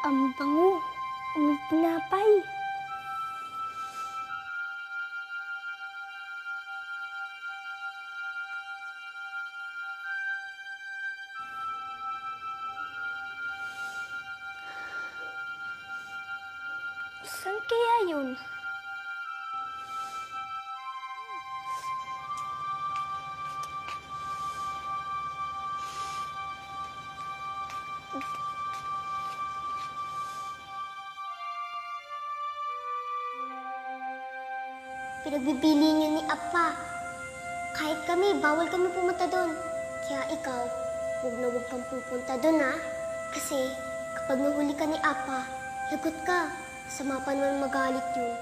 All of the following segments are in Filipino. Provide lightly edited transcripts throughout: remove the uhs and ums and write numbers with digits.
Ang bango. May tinapay. Saan kaya yun? Pinagbibili niyo ni Apa. Kahit kami, bawal kami pumunta doon. Kaya ikaw, huwag na huwag kang pupunta doon, ha? Kasi kapag nahuli ka ni Apa, lagot ka. Sama pa naman magalit yun.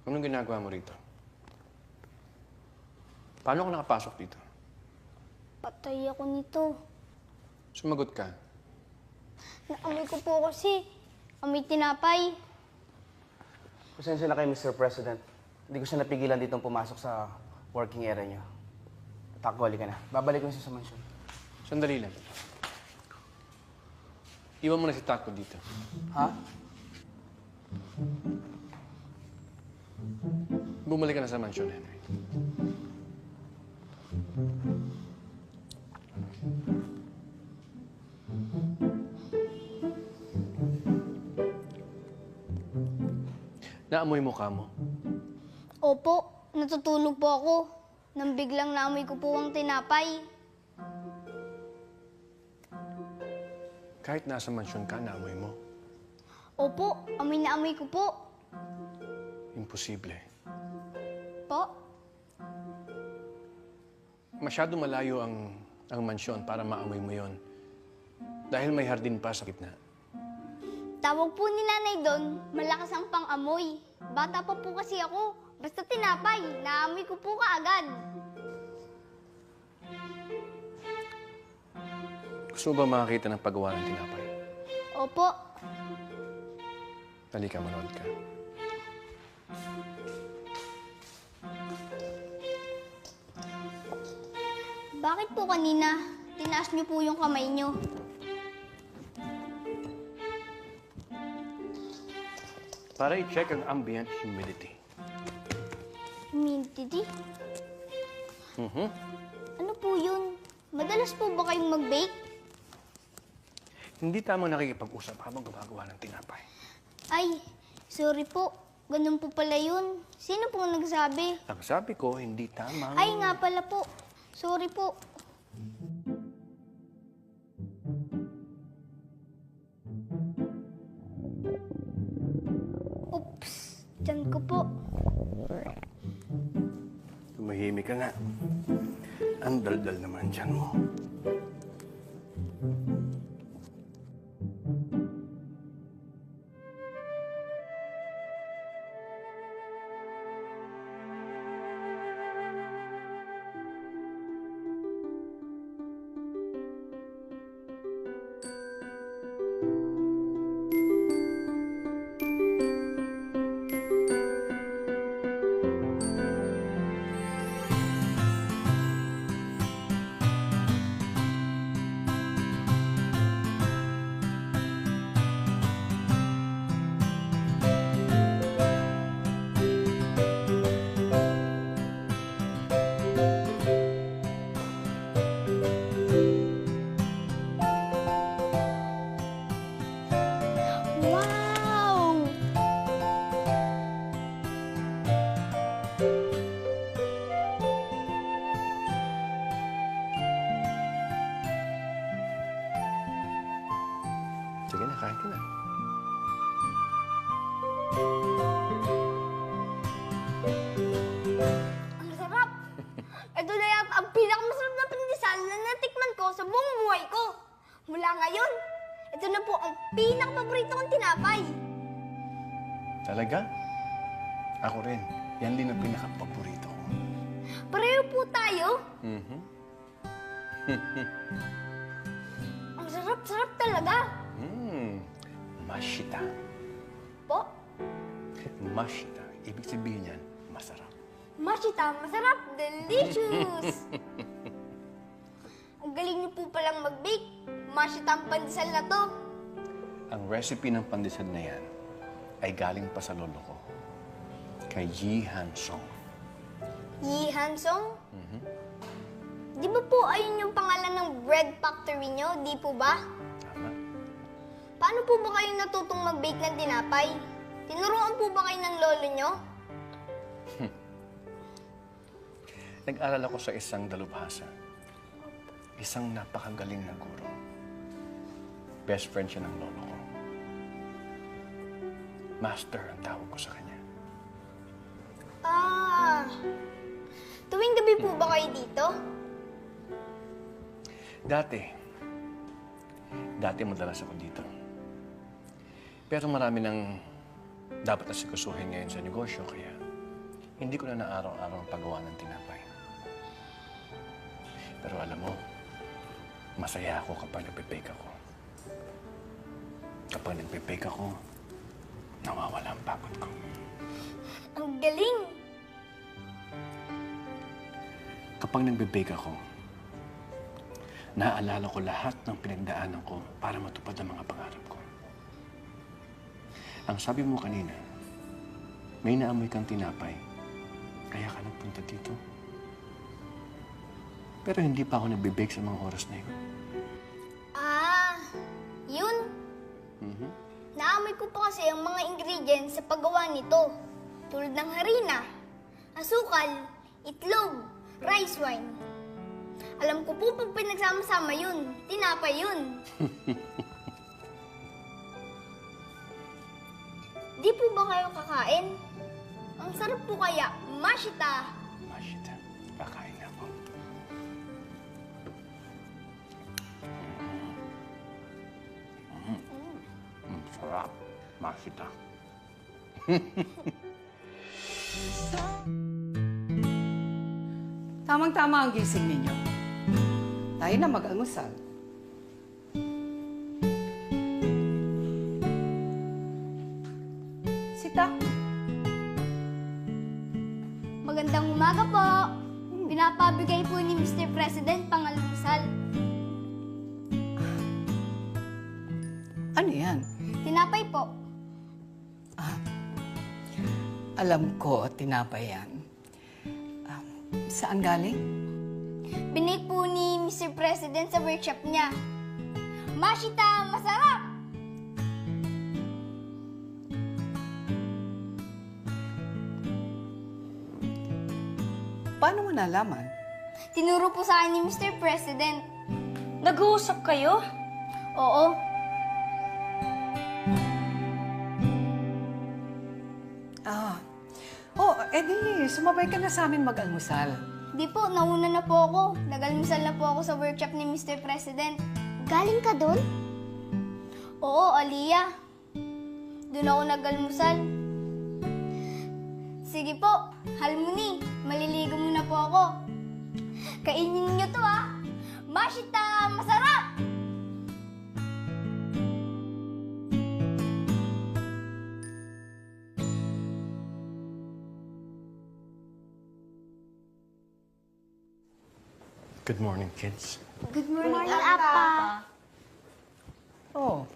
Anong ginagawa mo rito? Paano ka nakapasok dito? Patay ako nito. Sumagot ka. Naamoy ko po kasi. Amoy tinapay. Pasensya na kayo, Mr. President. Hindi ko siya napigilan ditong pumasok sa working area niyo. Takbo, halika na. Babalik ko siya sa mansyon. Sandali lang. Iwan mo na si Taco dito. Ha? Bumalik ka na sa mansyon, Henry. Naamoy mukha mo. Opo, natutulog po ako. Nang biglang naamoy ko po ang tinapay. Kahit nasa mansyon ka, naamoy mo. Opo, amoy na amoy ko po. Imposible. Po? Masyado malayo ang mansyon para maamoy mo yon. Dahil may hardin pa sa gitna. Tawag po ni nanay doon, malakas ang pang-amoy. Bata pa po kasi ako. Basta tinapay, naamoy ko po kaagad. Gusto mo ba makakita ng paggawa ng tinapay? Opo. Halika, manood ka. Bakit po kanina, tinaas niyo po yung kamay niyo? Para i-check ang ambient humidity. Humidity? Mhm. Ano po yun? Madalas po ba kayong mag-bake? Hindi tamang nakikipag-usap habang gumagawa ng tinapay. Ay, sorry po. Ganun po pala yun. Sino po nagsabi? Ang sabi ko, hindi tamang... Ay, nga pala po. Sorry po. Oops, tiyan ko po. Tumahimik ka nga. Ang daldal naman dyan mo. Wow! Sige na, kain ka na. Ang sarap! Ito na yata ang pinakamasarap na pandesal na natikman ko sa buong buhay ko. Mula ngayon, ito na po ang pinakapaborito kong tinapay. Talaga? Ako rin. Yan din ang pinaka-paborito ko. Pareho po tayo. Mhm. Ang sarap-sarap talaga. Mashita. Po, Mashita. Ibig sabihin yan, masarap. mashita, masarap, delicious. Ang galing niyo po palang mag-bake. Mashita ang pandesal na to. Ang recipe ng pandesal na yan ay galing pa sa lolo ko. Kay Yi Hansong. Yi Hansong? Di ba po ayun yung pangalan ng bread factory niyo? Di po ba? Tama. Paano po ba kayo natutong mag-bake ng tinapay? Tinuruan po ba kayo ng lolo niyo? Nag-aral ako sa isang dalubhasa. Isang napakagaling na guro. Best friend siya ng lolo ko. Master ang tawag ko sa kanya. Ah, tuwing gabi po ba kayo dito? Dati madalas ako dito. Pero marami nang dapat asikusuhin ngayon sa negosyo, kaya hindi ko na araw-araw ang paggawa ng tinapay. Pero alam mo, masaya ako kapag nagpe-bake ako. Kapag nagpe-bake ako, nawawala ang pagod ko. Ang galing! Kapag nagbe-bake ako, naaalala ko lahat ng pinagdaanan ko para matupad ang mga pangarap ko. Ang sabi mo kanina, may naamoy kang tinapay, kaya ka nagpunta dito. Pero hindi pa ako nagbe-bake sa mga oras na yun. Ah, yun. Naamoy ko pa kasi ang mga ingredients sa paggawa nito. Tulad ng harina, asukal, itlog, rice wine. Alam ko po pag pinagsama-sama yun, tinapay yun. Di po ba kayo kakain? Ang sarap po kaya, mashita. Mashita, kakain na ako. Sarap. Mashita. Tamang-tama ang gising ninyo. Tayo na mag-almusal. Sita, Magandang umaga po. Pinapabigay po ni Mr. President pang-almusal. ano yan? Tinapay po. Alam ko, tinapay yan. Saan galing? Binake po ni Mr. President sa workshop niya. Mashita, masarap! Paano mo nalaman? Tinuro po sa akin ni Mr. President. Nag-uusap kayo? Oo. Ah. Oh, edi, sumabay ka na sa amin mag-almusal. Di po, nauna na po ako. Nag-almusal na po ako sa workshop ni Mr. President. Galing ka doon? Oo, Aliyah. Doon ako nag-almusal. Sige po, Halmuni, maliligo muna po ako. Kainin niyo to ah. Mashita, masarap! Good morning, kids. Good morning, Apa. Oh.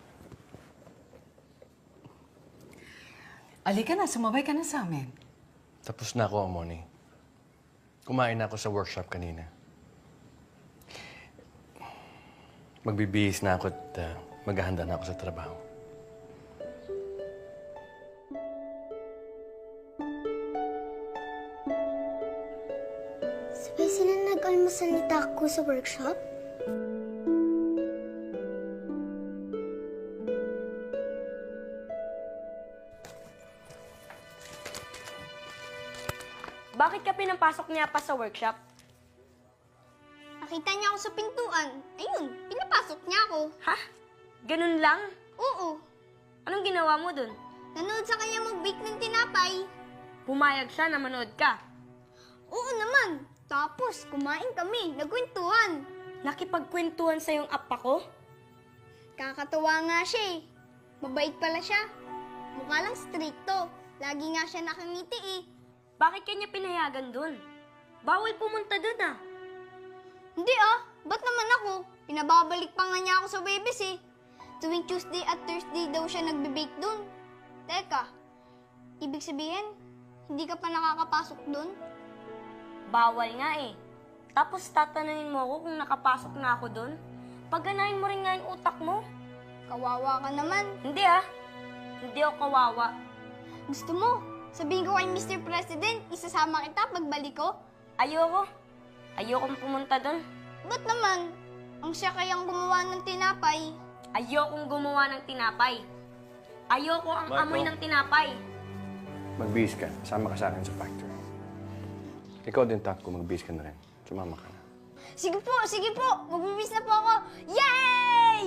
Alika na, sumabay ka na sa amin. Tapos na ako, Moni. Kumain na ako sa workshop kanina. Magbibihis na ako at maghahanda na ako sa trabaho. Sabay sila nag-almusal ni Taku sa workshop? Bakit ka pinapasok niya pa sa workshop? Nakita niya ako sa pintuan. Ayun, pinapasok niya ako. Ha? Ganun lang? Oo, Anong ginawa mo dun? nanood sa kanya mag-bake ng tinapay. Pumayag siya na manood ka. Oo naman. Tapos, kumain kami, nagkwentuhan. Nakipagkwentuhan sa yung apa ko? Kakatuwa nga siya eh. Mabait pala siya. Mukha lang stricto. Lagi nga siya nakangiti eh. Bakit kanya pinayagan dun? Bawal pumunta dun ah. Hindi ah, ba't naman ako? Pinababalik pa nga niya ako sa Webes eh. Tuwing Tuesday at Thursday daw siya nagbe-bake dun. Teka, ibig sabihin, hindi ka pa nakakapasok dun? Bawal nga eh. Tapos tatanungin mo ako kung nakapasok na ako dun? Pagganahin mo rin nga yung utak mo. Kawawa ka naman. Hindi ah. Hindi ako kawawa. Gusto mo? Sabihin ko kay Mr. President, isasama kita pagbalik ko? Ayoko. Ayokong pumunta dun. Ba't naman? Ang siya kayang gumawa ng tinapay. Ayokong gumawa ng tinapay. Ayoko ang Marco. amoy ng tinapay. Magbihis ka. Sama ka sa akin sa factory. Ikaw din, Taku. Magbihis ka na rin. Sumama ka na. Sige po, sige po. Magbibis na po ako. Yay!